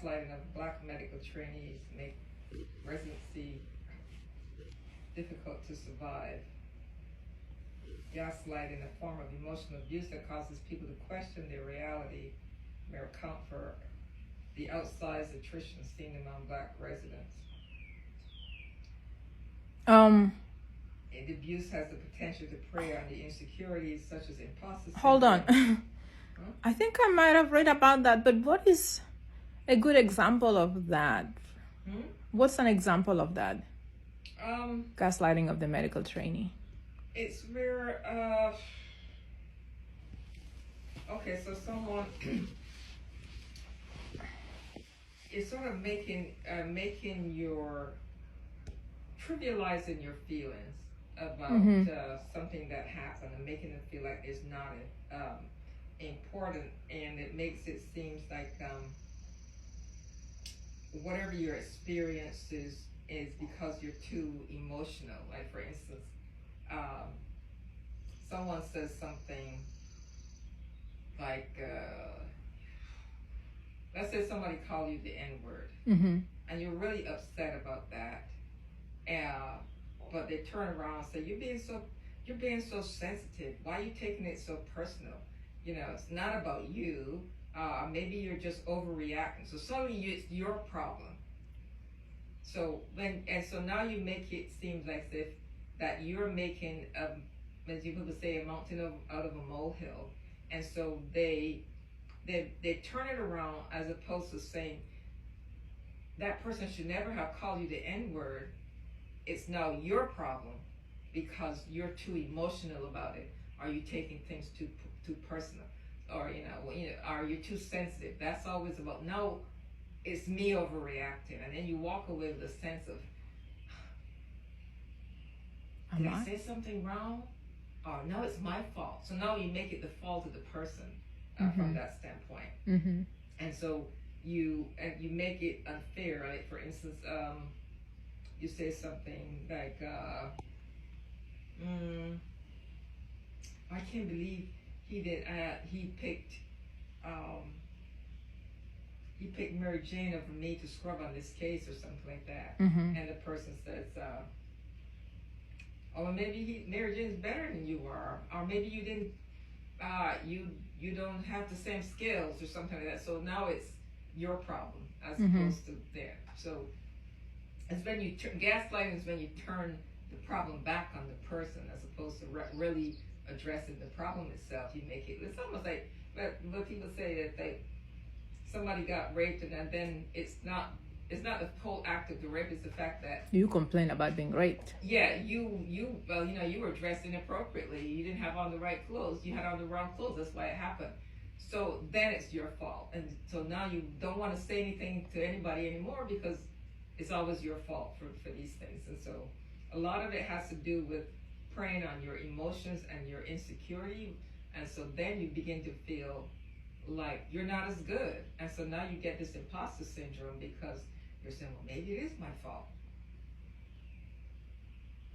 gaslighting of black medical trainees make residency difficult to survive. Gaslighting, a form of emotional abuse that causes people to question their reality, may account for the outsized attrition seen among black residents. The abuse has the potential to prey on the insecurities such as imposter syndrome. Hold on. I think I might have read about that, but what is a good example of that? What's an example of that? Gaslighting of the medical trainee. It's where, okay, so someone is sort of making trivializing your feelings about something that happened and making them feel like it's not important, and it makes it seem like whatever your experience is because you're too emotional. Like, for instance, someone says something like, let's say somebody called you the N-word, and you're really upset about that, but they turn around and say, you're being so sensitive. Why are you taking it so personal? You know, it's not about you. Maybe you're just overreacting. So suddenly it's your problem. So now you make it seem like if that you're making, as people would say, a mountain out of a molehill, and so they turn it around as opposed to saying that person should never have called you the N-word. It's now your problem because you're too emotional about it. Are you taking things too personal, or are you too sensitive? That's always about, no, it's me overreacting, and then you walk away with a sense of, did I say something wrong? Oh, no, it's my fault. So now you make it the fault of the person from that standpoint, and so you make it unfair. Like, for instance, you say something like, I can't believe he picked Mary Jane over me to scrub on this case or something like that. And the person says, or maybe Mary Jane's better than you are, or maybe you didn't, you don't have the same skills or something like that. So now it's your problem as opposed to there. So it's when you gaslighting is when you turn the problem back on the person as opposed to really addressing the problem itself. You make it, it's almost like what people say that somebody got raped, and then it's not the whole act of the rape, it's the fact that you complain about being raped. Yeah, you were dressed inappropriately, you didn't have on the right clothes, you had on the wrong clothes, that's why it happened. So then it's your fault, and so now you don't want to say anything to anybody anymore because it's always your fault for these things. And so a lot of it has to do with preying on your emotions and your insecurity, and so then you begin to feel like you're not as good, and so now you get this imposter syndrome because you're saying, well, maybe it is my fault.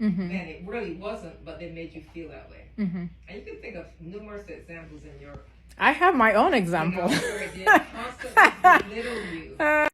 And it really wasn't, but they made you feel that way. And you can think of numerous examples in your... I have my own example. Where it did constantly belittle you.